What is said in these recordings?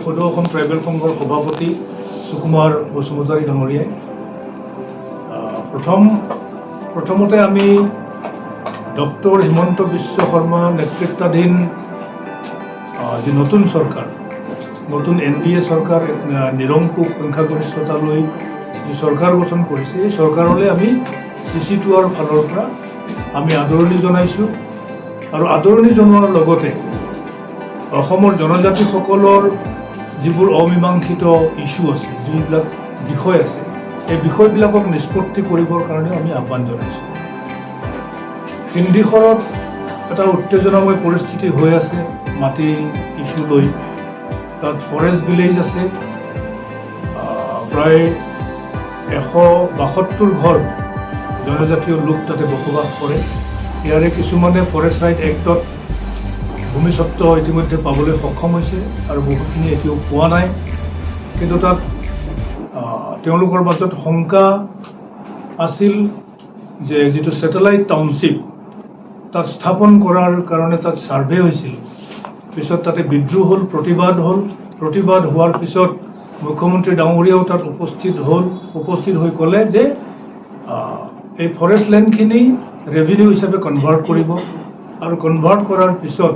সদৌ অসম ট্ৰাইবেল সংঘৰ সভাপতি সুকুমাৰ বসুমতাৰী ডাঙৰীয়াই প্ৰথমতে আমি ডক্টৰ হিমন্ত বিশ্ব শৰ্মা নেতৃত্বাধীন যি নতুন চৰকাৰ, নতুন NDA চৰকাৰ নিৰংকুশ সংখ্যাগৰিষ্ঠতা লৈ যি চৰকাৰ গঠন কৰিছে, এই চৰকাৰলৈ আমি CC2R ফালৰ পৰা আমি আদৰণি জনাইছোঁ। আৰু আদৰণি জনোৱাৰ লগতে অসমৰ জনজাতিসকলৰ যিবোৰ অমীমাংসিত ইছ্যু আছে, যিবিলাক বিষয় আছে, এই বিষয়বিলাকক নিষ্পত্তি কৰিবৰ কাৰণে আমি আহ্বান জনাইছোঁ। সিন্দিখৰত এটা উত্তেজনাময় পৰিস্থিতি হৈ আছে মাটি ইছ্যু লৈ। তাত ফৰেষ্ট ভিলেজ আছে, প্ৰায় 172 ঘৰ জনজাতীয় লোক তাতে বসবাস কৰে। ইয়াৰে কিছুমানে ফৰেষ্ট ৰাইট এক্টত ভূমিস্বত্ব ইতিমধ্যে পাবলৈ সক্ষম হৈছে আৰু বহুখিনি এতিয়াও পোৱা নাই। কিন্তু তাত তেওঁলোকৰ মাজত শংকা আছিল যে যিটো ছেটেলাইট টাউনশ্বিপ তাত স্থাপন কৰাৰ কাৰণে তাত ছাৰ্ভে হৈছিল, পিছত তাতে বিদ্ৰোহ হ'ল, প্ৰতিবাদ হোৱাৰ পিছত মুখ্যমন্ত্ৰী ডাঙৰীয়াও তাত উপস্থিত হৈ ক'লে যে এই ফৰেষ্ট লেণ্ডখিনি ৰেভিনিউ হিচাপে কনভাৰ্ট কৰিব আৰু কনভাৰ্ট কৰাৰ পিছত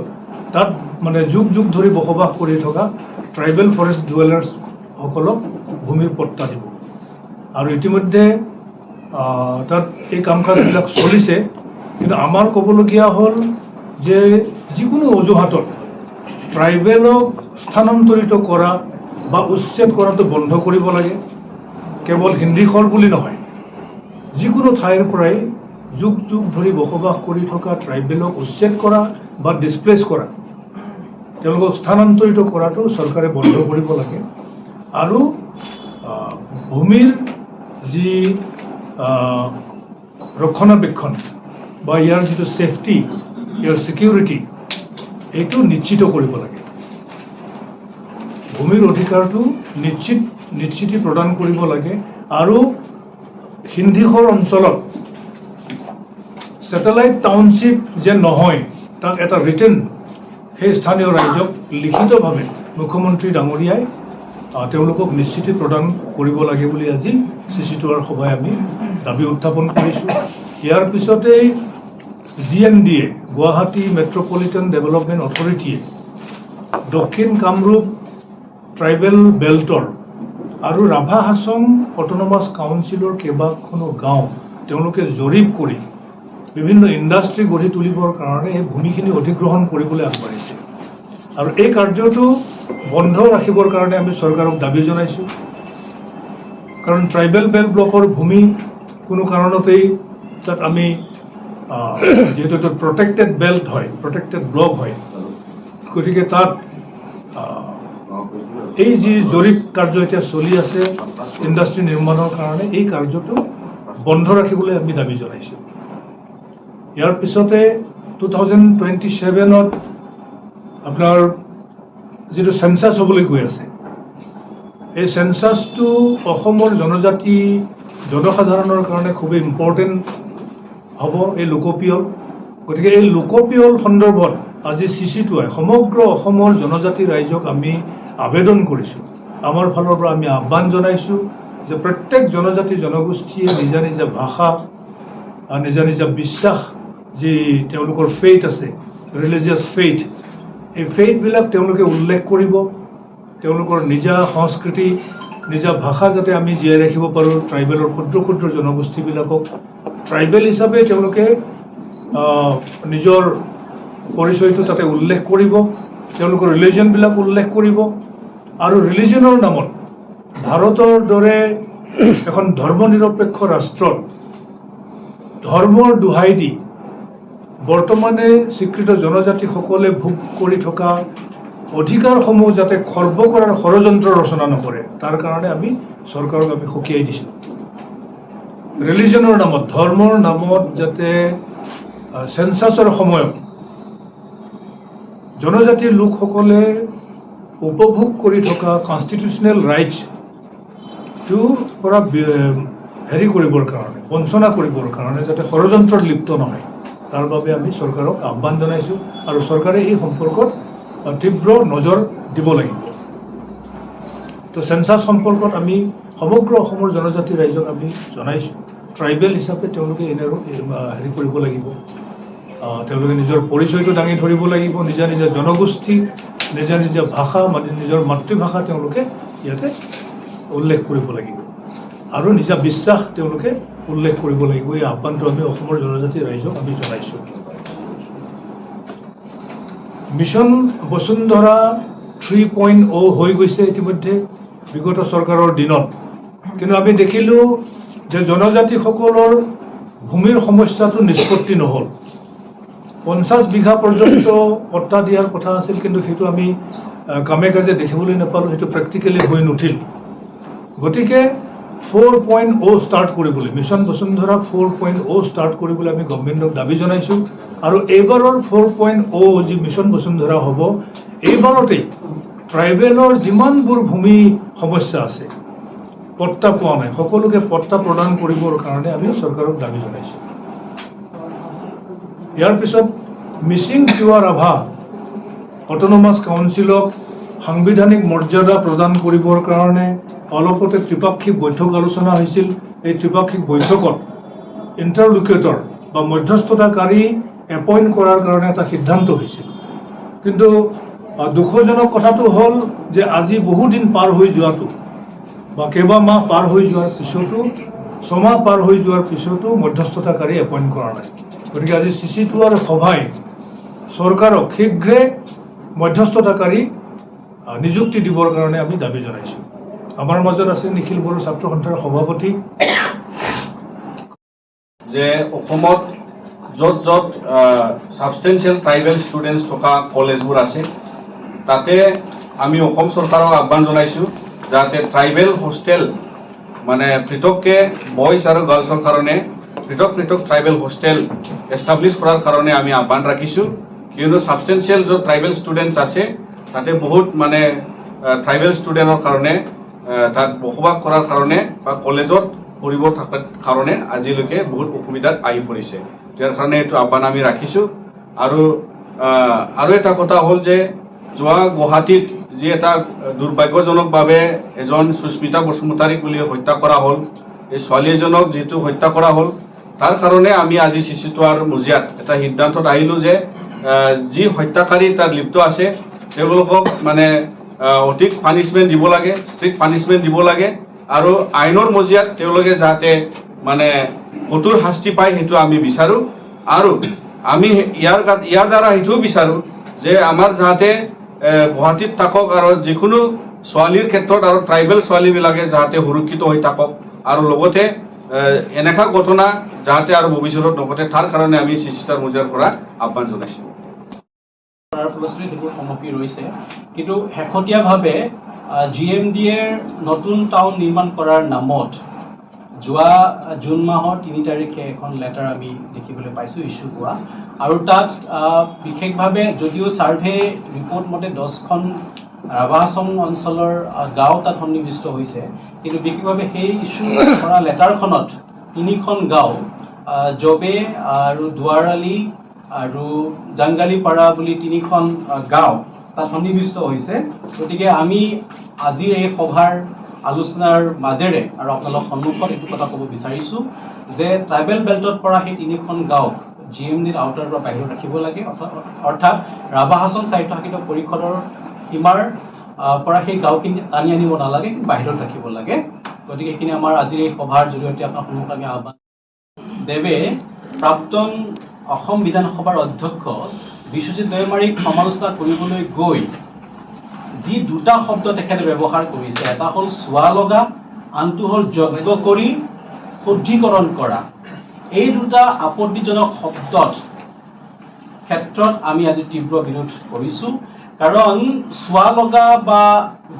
তাত মানে যুগ ধৰি বসবাস কৰি থকা ট্ৰাইবেল ফৰেষ্ট ডুৱেলাৰ্ছসকলক ভূমিৰ পট্টা দিব। আৰু ইতিমধ্যে তাত এই কাম কাজবিলাক চলিছে। কিন্তু আমাৰ ক'বলগীয়া হ'ল যে যিকোনো অজুহাতত ট্ৰাইবেলক স্থানান্তৰিত কৰা বা উচ্ছেদ কৰাটো বন্ধ কৰিব লাগে। কেৱল সিন্দিখৰ বুলি নহয়, যিকোনো ঠাইৰ পৰাই যুগ ধৰি বসবাস কৰি থকা ট্ৰাইবেলক উচ্ছেদ কৰা বা ডিছপ্লেচ কৰা, তেওঁলোকক স্থানান্তৰিত কৰাটো চৰকাৰে বন্ধ কৰিব লাগে। আৰু ভূমিৰ যি ৰক্ষণাবেক্ষণ বা ইয়াৰ যিটো ছেফটি, ইয়াৰ ছিকিউৰিটি, এইটো নিশ্চিত কৰিব লাগে। ভূমিৰ অধিকাৰটো নিশ্চিতি প্ৰদান কৰিব লাগে। আৰু সিন্দিখৰ অঞ্চলত ছেটেলাইট টাউনশ্বিপ যে নহয়, তাক এটা ৰিটেন সেই স্থানীয় ৰাইজক লিখিতভাৱে মুখ্যমন্ত্ৰী ডাঙৰীয়াই তেওঁলোকক নিশ্চিতি প্ৰদান কৰিব লাগে বুলি আজি CC2R সভাই আমি দাবী উত্থাপন কৰিছোঁ। ইয়াৰ পিছতেই GMDA, গুৱাহাটী মেট্ৰপলিটন ডেভেলপমেণ্ট অথৰিটিয়ে দক্ষিণ কামৰূপ ট্ৰাইবেল বেল্টৰ আৰু ৰাভা হাছং অট'নমাছ কাউন্সিলৰ কেইবাখনো গাঁও তেওঁলোকে জৰীপ কৰি বিভিন্ন ইণ্ডাষ্ট্ৰী গঢ়ি তুলিবৰ কাৰণে এই ভূমিখিনি অধিগ্ৰহণ কৰিবলৈ আগবাঢ়িছে। আৰু এই কাৰ্যটো বন্ধ ৰাখিবৰ কাৰণে আমি চৰকাৰক দাবী জনাইছোঁ। কাৰণ ট্ৰাইবেল বেল্ট ব্লকৰ ভূমি কোনো কাৰণতেই তাত আমি যিহেতু এইটো প্ৰটেক্টেড বেল্ট হয়, প্ৰটেক্টেড ব্লক হয়, গতিকে তাত এই যি জৰীপ কাৰ্য এতিয়া চলি আছে ইণ্ডাষ্ট্ৰী নিৰ্মাণৰ কাৰণে, এই কাৰ্যটো বন্ধ ৰাখিবলৈ আমি দাবী জনাইছোঁ। ইয়াৰ পিছতে 2027ত আপোনাৰ যিটো চেঞ্চাছ হ'বলৈ গৈ আছে, এই চেঞ্চাছটো অসমৰ জনসাধাৰণৰ কাৰণে খুবেই ইম্পৰ্টেণ্ট হ'ব, এই লোকপিয়ল। গতিকে এই লোকপিয়ল সন্দৰ্ভত আজি CC2I সমগ্ৰ অসমৰ জনজাতি ৰাইজক আমি আবেদন কৰিছোঁ। আমাৰ ফালৰ পৰা আমি আহ্বান জনাইছোঁ যে প্ৰত্যেক জনজাতি জনগোষ্ঠীয়ে নিজা ভাষা, নিজা বিশ্বাস, যি তেওঁলোকৰ ফেইথ আছে, ৰিলিজিয়াছ ফেইথ, এই ফেইথবিলাক তেওঁলোকে উল্লেখ কৰিব। তেওঁলোকৰ নিজা সংস্কৃতি, নিজা ভাষা যাতে আমি জীয়াই ৰাখিব পাৰোঁ। ট্ৰাইবেলৰ ক্ষুদ্ৰ জনগোষ্ঠীবিলাকক ট্ৰাইবেল হিচাপে তেওঁলোকে নিজৰ পৰিচয়টো তাতে উল্লেখ কৰিব, তেওঁলোকৰ ৰিলিজনবিলাক উল্লেখ কৰিব। আৰু ৰিলিজনৰ নামত ভাৰতৰ দৰে এখন ধৰ্মনিৰপেক্ষ ৰাষ্ট্ৰত ধৰ্মৰ দোহাই দি বৰ্তমানে স্বীকৃত জনজাতিসকলে ভোগ কৰি থকা অধিকাৰসমূহ যাতে খৰ্ব কৰাৰ ষড়যন্ত্ৰ ৰচনা নকৰে, তাৰ কাৰণে আমি চৰকাৰক আমি সকীয়াই দিছোঁ। ৰিলিজনৰ নামত, ধৰ্মৰ নামত যাতে চেঞ্চাছৰ সময়ত জনজাতিৰ লোকসকলে উপভোগ কৰি থকা কনষ্টিটিউচনেল ৰাইটছটোৰ পৰা কৰিবৰ কাৰণে, বঞ্চনা কৰিবৰ কাৰণে যাতে ষড়যন্ত্ৰত লিপ্ত নহয়, তাৰ বাবে আমি চৰকাৰক আহ্বান জনাইছোঁ। আৰু চৰকাৰে এই সম্পৰ্কত তীব্ৰ নজৰ দিব লাগিব। তো চেঞ্চাছ সম্পৰ্কত আমি সমগ্ৰ অসমৰ জনজাতি ৰাইজক আমি জনাইছোঁ ট্ৰাইবেল হিচাপে তেওঁলোকে হেৰি কৰিব লাগিব, তেওঁলোকে নিজৰ পৰিচয়টো দাঙি ধৰিব লাগিব, নিজা নিজা জনগোষ্ঠী, নিজা নিজা ভাষা, নিজৰ মাতৃভাষা তেওঁলোকে ইয়াতে উল্লেখ কৰিব লাগিব আৰু নিজা বিশ্বাস তেওঁলোকে উল্লেখ কৰিব লাগিব। এই আহ্বানটো আমি অসমৰ জনজাতি ৰাইজক আমি জনাইছোঁ। মিছন বসুন্ধৰা 3.0 হৈ গৈছে ইতিমধ্যে বিগত চৰকাৰৰ দিনত, কিন্তু আমি দেখিলোঁ যে জনজাতিসকলৰ ভূমিৰ সমস্যাটো নিষ্পত্তি নহ'ল। 50 বিঘা পৰ্যন্ত পট্টা দিয়াৰ কথা আছিল, কিন্তু সেইটো আমি কামে কাজে দেখিবলৈ নাপালোঁ, সেইটো প্ৰেক্টিকেলি হৈ নুঠিল। গতিকে 4.0 ষ্টাৰ্ট কৰিবলৈ, মিছন বসুন্ধৰা 4.0 ষ্টাৰ্ট কৰিবলৈ আমি গভৰ্ণমেণ্টক দাবী জনাইছোঁ। আৰু এইবাৰৰ 4.0 যি মিছন বসুন্ধৰা হ'ব, এইবাৰতেই ট্ৰাইবেলৰ যিমানবোৰ ভূমি সমস্যা আছে, পট্টা পোৱা নাই, সকলোকে পট্টা প্ৰদান কৰিবৰ কাৰণে আমি চৰকাৰক দাবী জনাইছোঁ। ইয়াৰ পিছত মিচিং তিৱা ৰাভা অট'নমাছ কাউন্সিলক সাংবিধানিক মৰ্যাদা প্ৰদান কৰিবৰ কাৰণে অলপতে ত্ৰিপাক্ষিক বৈঠক আলোচনা হৈছিল। এই ত্ৰিপাক্ষিক বৈঠকত ইণ্টাৰলোকেটৰ বা মধ্যস্থতাকাৰী এপইণ্ট কৰাৰ কাৰণে এটা সিদ্ধান্ত হৈছিল। কিন্তু দুখজনক কথাটো হ'ল যে আজি বহুদিন পাৰ হৈ যোৱাটো বা কেইবামাহ পাৰ হৈ যোৱাৰ পিছতো, 6 মাহ পাৰ হৈ যোৱাৰ পিছতো মধ্যস্থতাকাৰী এপইণ্ট কৰা নাই। গতিকে আজি CC2R সভাই চৰকাৰক শীঘ্ৰে মধ্যস্থতাকাৰী নিযুক্তি দিবৰ কাৰণে আমি দাবী জনাইছোঁ। আমাৰ মাজত আছে নিখিল বড়ো ছাত্ৰ সন্থাৰ সভাপতি। যে অসমত য'ত য'ত ছাবষ্টেঞ্চিয়েল ট্ৰাইবেল ষ্টুডেণ্টছ থকা কলেজবোৰ আছে, তাতে আমি অসম চৰকাৰক আহ্বান জনাইছোঁ যাতে ট্ৰাইবেল হোষ্টেল মানে পৃথককৈ বইজ আৰু গাৰ্লছৰ কাৰণে পৃথক পৃথক ট্ৰাইবেল হোষ্টেল এষ্টাব্লিছ কৰাৰ কাৰণে আমি আহ্বান ৰাখিছোঁ। কিয়নো ছাবষ্টেঞ্চিয়েল য'ত ট্ৰাইবেল ষ্টুডেণ্টছ আছে, তাতে বহুত মানে ট্ৰাইবেল ষ্টুডেণ্টৰ কাৰণে তাত বসবাস কৰাৰ কাৰণে বা কলেজত পঢ়িব থকাৰ কাৰণে আজিলৈকে বহুত অসুবিধাত আহি পৰিছে। ইয়াৰ কাৰণে এইটো আহ্বান আমি ৰাখিছোঁ। আৰু এটা কথা হ'ল যে যোৱা গুৱাহাটীত যি এটা দুৰ্ভাগ্যজনকভাৱে এজন সুস্মিতা বসুমতাৰীক বুলি হত্যা কৰা হ'ল, এই ছোৱালী এজনক যিটো হত্যা কৰা হ'ল, তাৰ কাৰণে আমি আজি CC2R মজিয়াত এটা সিদ্ধান্তত আহিলোঁ যে যি হত্যাকাৰী তাত লিপ্ত আছে তেওঁলোকক মানে অধিক পানিছমেণ্ট দিব লাগে, ষ্ট্ৰিক্ট পানিছমেণ্ট দিব লাগে, আৰু আইনৰ মজিয়াত তেওঁলোকে যাতে মানে কঠোৰ শাস্তি পায় সেইটো আমি বিচাৰোঁ। আৰু আমি ইয়াৰ দ্বাৰা সেইটোও বিচাৰোঁ যে আমাৰ যাতে গুৱাহাটীত থাকক আৰু যিকোনো ছোৱালীৰ ক্ষেত্ৰত আৰু ট্ৰাইবেল ছোৱালীবিলাকে যাতে সুৰক্ষিত হৈ থাকক, আৰু লগতে এনেকুৱা ঘটনা যাতে আৰু ভৱিষ্যতত নঘটে তাৰ কাৰণে আমি CC2R মজিয়াৰ পৰা আহ্বান জনাইছোঁ। ফলশ্ৰুতি সেইবোৰ সামগ্ৰী ৰৈছে, কিন্তু শেহতীয়াভাৱে GMDAৰ নতুন টাউন নিৰ্মাণ কৰাৰ নামত যোৱা জুন মাহৰ 3 তাৰিখে এখন লেটাৰ আমি দেখিবলৈ পাইছোঁ ইছ্যু হোৱা, আৰু তাত বিশেষভাৱে যদিও ছাৰ্ভে ৰিপৰ্ট মতে 10খন ৰাভা আছাম অঞ্চলৰ গাঁও তাত সন্নিৱিষ্ট হৈছে, কিন্তু বিশেষভাৱে সেই ইছ্যু কৰা লেটাৰখনত 3খন গাঁও জবে আৰু দুৱাৰালি আৰু জাংগালীপাৰা বুলি 3খন গাঁও তাত সন্নিৱিষ্ট হৈছে। গতিকে আমি আজিৰ এই সভাৰ আলোচনাৰ মাজেৰে আৰু আপোনালোকৰ সন্মুখত এইটো কথা ক'ব বিচাৰিছোঁ যে ট্ৰাইবেল বেল্টত পৰা সেই 3খন গাঁওক GMDৰ আউটাৰৰ পৰা বাহিৰত ৰাখিব লাগে, অৰ্থাৎ ৰাভা হাছন স্বায়ত্তশাসিত পৰিষদৰ সীমাৰ পৰা সেই গাঁওখিনি টানি আনিব নালাগে, বাহিৰত ৰাখিব লাগে। গতিকে এইখিনি আমাৰ আজিৰ এই সভাৰ জৰিয়তে আপোনাৰ সন্মুখত আমি আহ্বান। দেৱে প্ৰাক্তন অসম বিধানসভাৰ অধ্যক্ষ বিশ্বজিৎ দৈমাৰীক সমালোচনা কৰিবলৈ গৈ যি দুটা শব্দ তেখেতে ব্যৱহাৰ কৰিছে, এটা হ'ল চোৱা লগা, আনটো হ'ল যজ্ঞ কৰি শুদ্ধিকৰণ কৰা। এই দুটা আপত্তিজনক শব্দত ক্ষেত্ৰত আমি আজি তীব্ৰ বিৰোধ কৰিছোঁ। কাৰণ চোৱা লগা বা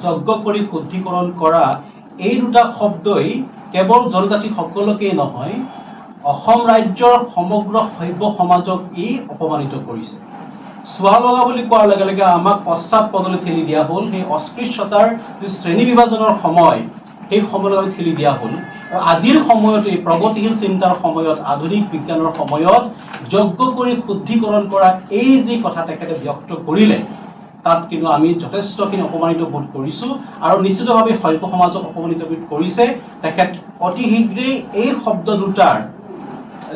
যজ্ঞ কৰি শুদ্ধিকৰণ কৰা এই দুটা শব্দই কেৱল জনজাতি সকলোকেই নহয়, অসম ৰাজ্যৰ সমগ্ৰ সভ্য সমাজক ই অপমানিত কৰিছে। চোৱা লগা বুলি কোৱাৰ লগে লগে আমাক পশ্চাৎ পদলৈ ঠেলি দিয়া হ'ল। সেই অস্পৃশ্যতাৰ যি শ্ৰেণী বিভাজনৰ সময়, সেই সময়লৈ আমি ঠেলি দিয়া হ'ল। আৰু আজিৰ সময়ত এই প্ৰগতিশীল চিন্তাৰ সময়ত, আধুনিক বিজ্ঞানৰ সময়ত যজ্ঞ কৰি শুদ্ধিকৰণ কৰা এই যি কথা তেখেতে ব্যক্ত কৰিলে, তাত কিন্তু আমি যথেষ্টখিনি অপমানিত বোধ কৰিছোঁ আৰু নিশ্চিতভাৱে সভ্য সমাজক অপমানিত বোধ কৰিছে। তেখেত অতি শীঘ্ৰেই এই শব্দ দুটাৰ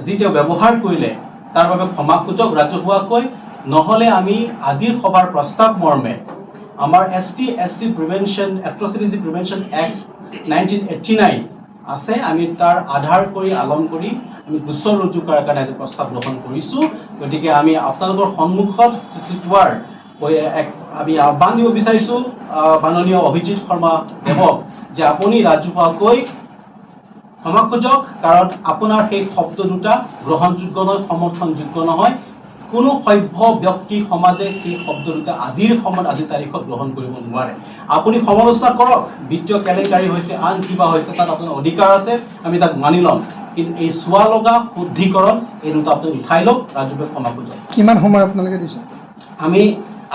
যি তেওঁ ব্যৱহাৰ কৰিলে তাৰ বাবে ক্ষমা খোজক ৰাজহুৱাকৈ, নহ'লে আমি আজিৰ সভাৰ প্ৰস্তাৱ মৰ্মে আমাৰ ST প্ৰিভেনশ্যন এট্ৰচিটিজ প্ৰিভেনশ্যন এক্ট 1989 আছে, আমি তাৰ আধাৰ কৰি আলম কৰি আমি গোচৰ ৰুজু কৰাৰ কাৰণে আজি প্ৰস্তাৱ গ্ৰহণ কৰিছোঁ। গতিকে আমি আপোনালোকৰ সন্মুখত চিচুৱাৰ আমি আহ্বান দিব বিচাৰিছোঁ মাননীয় অভিজিৎ শৰ্মা দেৱক যে আপুনি ৰাজহুৱাকৈ ক্ষমা খোজক, কাৰণ আপোনাৰ সেই শব্দ দুটা গ্ৰহণযোগ্য নহয়, সমৰ্থনযোগ্য নহয়। কোনো সভ্য ব্যক্তি সমাজে সেই শব্দ দুটা আজিৰ সময়ত আজিৰ তাৰিখত গ্ৰহণ কৰিব নোৱাৰে। আপুনি সমালোচনা কৰক, বিত্তীয় কেলেংকাৰী হৈছে, আন কিবা হৈছে, তাত আপোনাৰ অধিকাৰ আছে, আমি তাক মানি ল'ম। কিন্তু এই চোৱা লগা শুদ্ধিকৰণ এই দুটা আপুনি উঠাই লওক, ৰাজহুৱাই ক্ষমা খোজক। কিমান সময় আপোনালোকে দিছে? আমি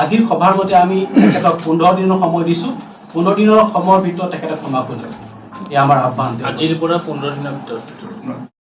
আজিৰ সভাৰ মতে আমি তেখেতক 15 দিনৰ সময় দিছোঁ। 15 দিনৰ সময়ৰ ভিতৰত তেখেতক ক্ষমা খোজক, এয়া আমাৰ আহ্বান। আজিৰ পৰা 15 দিনৰ ভিতৰত